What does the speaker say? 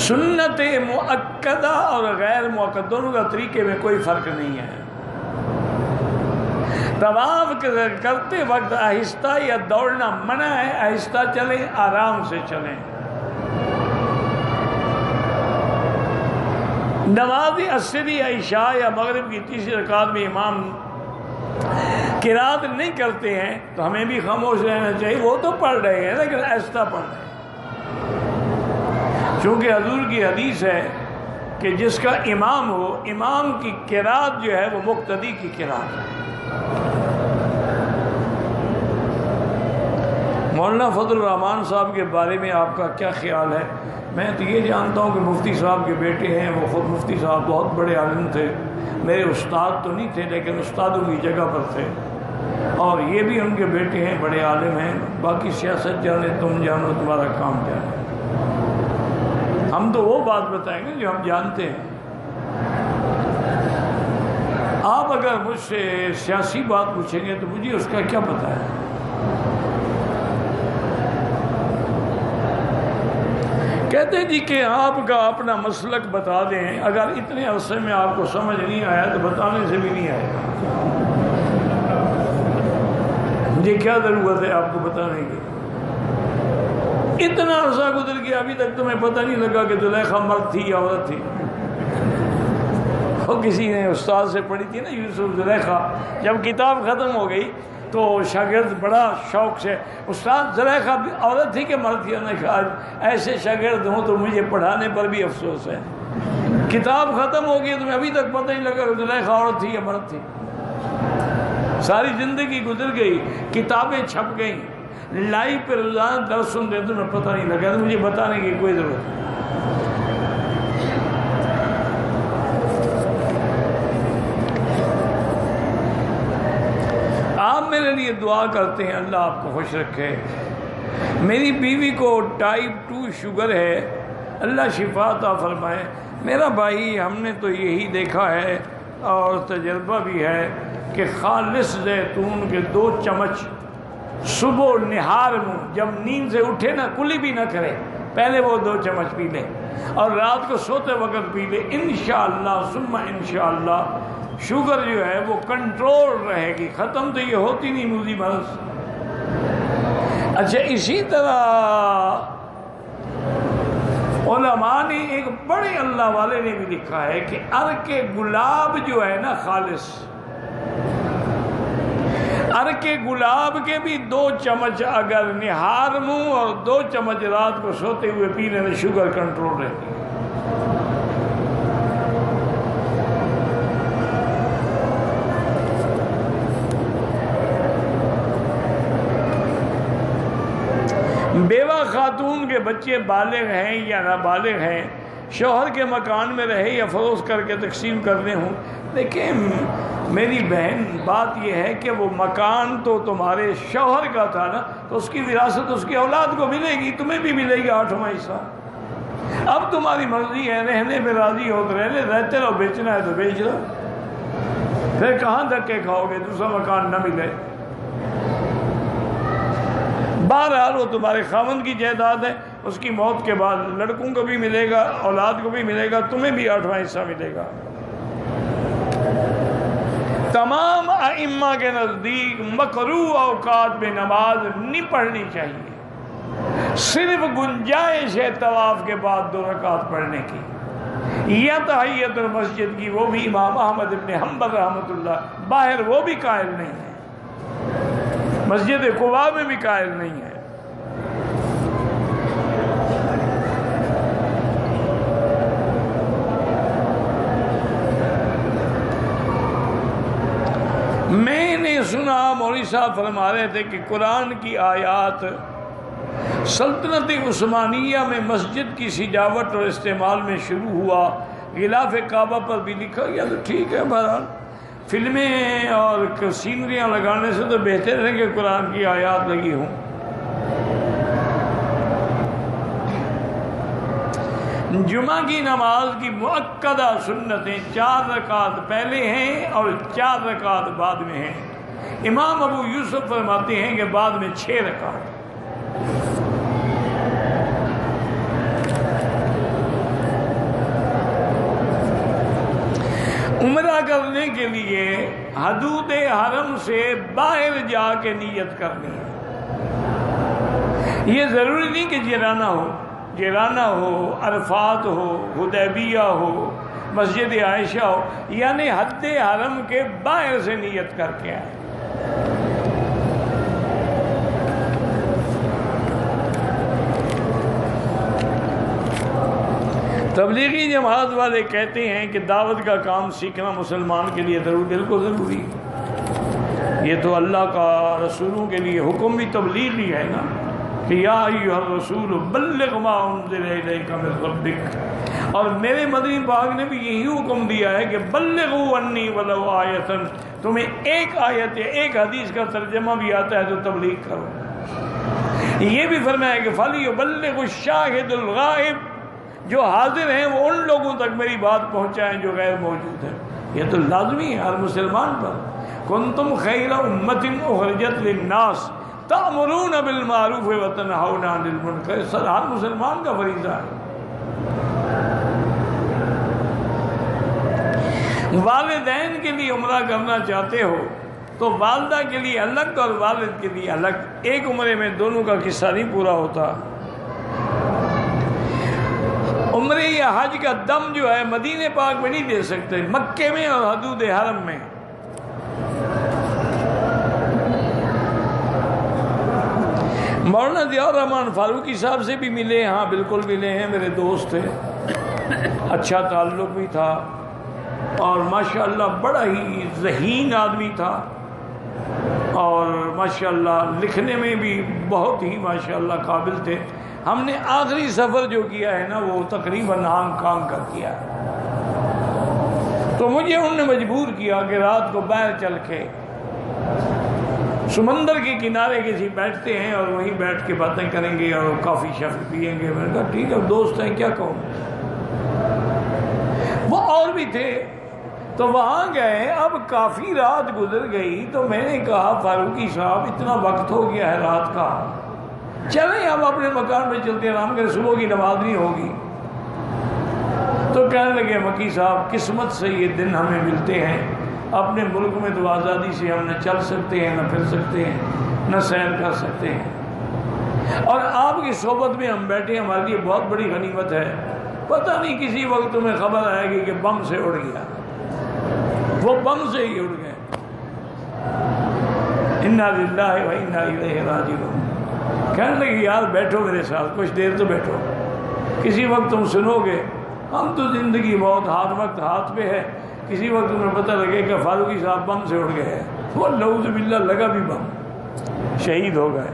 سنت مؤکدہ اور غیر مؤکد دونوں کا طریقے میں کوئی فرق نہیں ہے. طواف کرتے وقت آہستہ یا دوڑنا منع ہے، آہستہ چلیں، آرام سے چلیں. نماز عصر یا عشاء یا مغرب کی تیسری رکعت میں امام قرات نہیں کرتے ہیں تو ہمیں بھی خاموش رہنا چاہیے. وہ تو پڑھ رہے ہیں لیکن آہستہ پڑھ رہے ہیں، چونکہ حضور کی حدیث ہے کہ جس کا امام ہو، امام کی قرات جو ہے وہ مقتدی کی قرات ہے. مولانا فضل الرحمان صاحب کے بارے میں آپ کا کیا خیال ہے؟ میں تو یہ جانتا ہوں کہ مفتی صاحب کے بیٹے ہیں. وہ خود مفتی صاحب بہت بڑے عالم تھے، میرے استاد تو نہیں تھے لیکن استادوں کی جگہ پر تھے، اور یہ بھی ان کے بیٹے ہیں، بڑے عالم ہیں. باقی سیاست جانے، تم جانو، تمہارا کام کیا ہے. ہم تو وہ بات بتائیں گے جو ہم جانتے ہیں. آپ اگر مجھ سے سیاسی بات پوچھیں گے تو مجھے اس کا کیا پتہ ہے. کہتے ہیں جی کہ آپ کا اپنا مسلک بتا دیں. اگر اتنے عرصے میں آپ کو سمجھ نہیں آیا تو بتانے سے بھی نہیں آئے گا. مجھے کیا ضرورت ہے آپ کو بتانے کی؟ اتنا عرصہ گزر گیا ابھی تک تمہیں پتہ نہیں لگا کہ زلیخا مرد تھی یا عورت تھی. اور کسی نے استاد سے پڑھی تھی نا یوسف زلیخا. جب کتاب ختم ہو گئی تو شاگرد بڑا شوق سے، استاد زلیخا عورت تھی کہ مرد تھی؟ انہوں نے کہا ایسے شاگرد ہوں تو مجھے پڑھانے پر بھی افسوس ہے. کتاب ختم ہو گئی تمہیں ابھی تک پتہ نہیں لگا کہ زلیخا عورت تھی یا مرد تھی. ساری زندگی گزر گئی، کتابیں چھپ گئیں، لائیو پہ روزانہ درس سنتے تمہیں پتہ نہیں لگا. تو مجھے بتانے کی کوئی ضرورت نہیں. آپ میرے لیے دعا کرتے ہیں اللہ آپ کو خوش رکھے. میری بیوی کو ٹائپ 2 شوگر ہے، اللہ شفا عطا فرمائے. میرا بھائی ہم نے تو یہی دیکھا ہے اور تجربہ بھی ہے کہ خالص زیتون کے 2 چمچ صبح نہار منہ، جب نیند سے اٹھے نا کلی بھی نہ کرے، پہلے وہ 2 چمچ پی لے اور رات کو سوتے وقت پی لے. انشاءاللہ ثم انشاءاللہ شوگر جو ہے وہ کنٹرول رہے گی. ختم تو یہ ہوتی نہیں موذی مرض. اچھا اسی طرح علماء نے ایک بڑے اللہ والے نے بھی لکھا ہے کہ عرق گلاب جو ہے نا خالص، عرق گلاب کے بھی 2 چمچ اگر نہار منہ اور 2 چمچ رات کو سوتے ہوئے پینے میں شوگر کنٹرول رہتی ہے. بیوہ خاتون کے بچے بالغ ہیں یا نابالغ ہیں، شوہر کے مکان میں رہے یا فروخت کر کے تقسیم کرنے ہوں. دیکھیں میری بہن، بات یہ ہے کہ وہ مکان تو تمہارے شوہر کا تھا نا، تو اس کی وراثت اس کی اولاد کو ملے گی، تمہیں بھی ملے گی 8واں حصہ. اب تمہاری مرضی ہے، رہنے میں راضی ہو تو رہنے، رہتے رہو، بیچنا ہے تو بیچ لو. پھر کہاں دھکے کھاؤ گے دوسرا مکان نہ ملے. بہرحال وہ تمہارے خاوند کی جائیداد ہے، اس کی موت کے بعد لڑکوں کو بھی ملے گا، اولاد کو بھی ملے گا، تمہیں بھی 8واں حصہ ملے گا. تمام ائمہ کے نزدیک مکروہ اوقات میں نماز نہیں پڑھنی چاہیے. صرف گنجائش ہے طواف کے بعد 2 رکعت پڑھنے کی یا تحیت المسجد کی، وہ بھی امام احمد ابن حنبل رحمۃ اللہ باہر وہ بھی قائل نہیں ہے، مسجد قباء میں بھی قائل نہیں ہے. میں نے سنا مولوی صاحب فرما رہے تھے کہ قرآن کی آیات سلطنت عثمانیہ میں مسجد کی سجاوٹ اور استعمال میں شروع ہوا، غلاف کعبہ پر بھی لکھا گیا. تو ٹھیک ہے، بہرحال فلمیں اور سینریاں لگانے سے تو بہتر ہے کہ قرآن کی آیات لگی ہوں. جمعہ کی نماز کی مؤکدہ سنتیں 4 رکعت پہلے ہیں اور 4 رکعت بعد میں ہیں. امام ابو یوسف فرماتے ہیں کہ بعد میں 6 رکعت. کرنے کے لیے حدود حرم سے باہر جا کے نیت کرنی ہے۔ یہ ضروری نہیں کہ جیرانہ ہو، عرفات ہو، حدیبیہ ہو، مسجد عائشہ ہو، یعنی حد حرم کے باہر سے نیت کر کے آئے۔ تبلیغی جماعت والے کہتے ہیں کہ دعوت کا کام سیکھنا مسلمان کے لیے بالکل ضروری ہے۔ یہ تو اللہ کا رسولوں کے لیے حکم بھی تبلیغ ہی ہے نا، کہ یا ایھا الرسول بلغ ما انزل الیک من ربک، اور میرے مدنی پاک نے بھی یہی حکم دیا ہے کہ بلغوا عنی ولو آیۃ، تمہیں ایک آیت یا ایک حدیث کا ترجمہ بھی آتا ہے تو تبلیغ کرو۔ یہ بھی فرمایا کہ فلیبلغ الشاہد الغائب، جو حاضر ہیں وہ ان لوگوں تک میری بات پہنچائیں جو غیر موجود ہیں۔ یہ تو لازمی ہے ہر مسلمان پر۔ کنتم خیر امۃ اخرجت للناس تأمرون بالمعروف وتنہون عن المنکر، ہر مسلمان کا فریضہ ہے۔ والدین کے لیے عمرہ کرنا چاہتے ہو تو والدہ کے لیے الگ اور والد کے لیے الگ، ایک عمرے میں دونوں کا قصہ نہیں پورا ہوتا۔ عمرے یا حج کا دم جو ہے مدینہ پاک میں نہیں دے سکتے، مکے میں اور حدود حرم میں۔ مولانا ضیاء الرحمن فاروقی صاحب سے بھی ملے، ہاں بالکل ملے ہیں، میرے دوست تھے، اچھا تعلق بھی تھا، اور ماشاءاللہ بڑا ہی ذہین آدمی تھا، اور ماشاءاللہ لکھنے میں بھی بہت ہی ماشاءاللہ قابل تھے۔ ہم نے آخری سفر جو کیا ہے نا وہ تقریباً ہانگ کانگ کا کیا، تو مجھے انہوں نے مجبور کیا کہ رات کو باہر چل کے سمندر کے کنارے کسی بیٹھتے ہیں اور وہیں بیٹھ کے باتیں کریں گے اور کافی شافی پئیں گے۔ میں نے کہا ٹھیک ہے، دوست ہیں، کیا کہوں۔ وہ اور بھی تھے تو وہاں گئے، اب کافی رات گزر گئی تو میں نے کہا فاروقی صاحب اتنا وقت ہو گیا ہے رات کا، چلیں اب اپنے مکان میں چلتے ہیں، آرام کریں، صبح کی نماز نہیں ہوگی۔ تو کہنے لگے مکی صاحب قسمت سے یہ دن ہمیں ملتے ہیں، اپنے ملک میں تو آزادی سے ہم نہ چل سکتے ہیں، نہ پھر سکتے ہیں، نہ سیر کر سکتے ہیں، اور آپ کی صحبت میں ہم بیٹھے ہمارے لیے بہت بڑی غنیمت ہے۔ پتہ نہیں کسی وقت تمہیں خبر آئے گی کہ بم سے اڑ گیا، وہ بم سے ہی اڑ گئے۔ انا للہ و انا الیہ راجعون۔ کہنے لگے یار بیٹھو میرے ساتھ، کچھ دیر تو بیٹھو، کسی وقت تم سنو گے، ہم تو زندگی بہت وقت ہاتھ پہ ہے، کسی وقت تمہیں پتہ لگے کہ فاروقی صاحب بم سے اڑ گئے ہیں، وہ نعوذ باللہ لگا بھی بم، شہید ہو گئے۔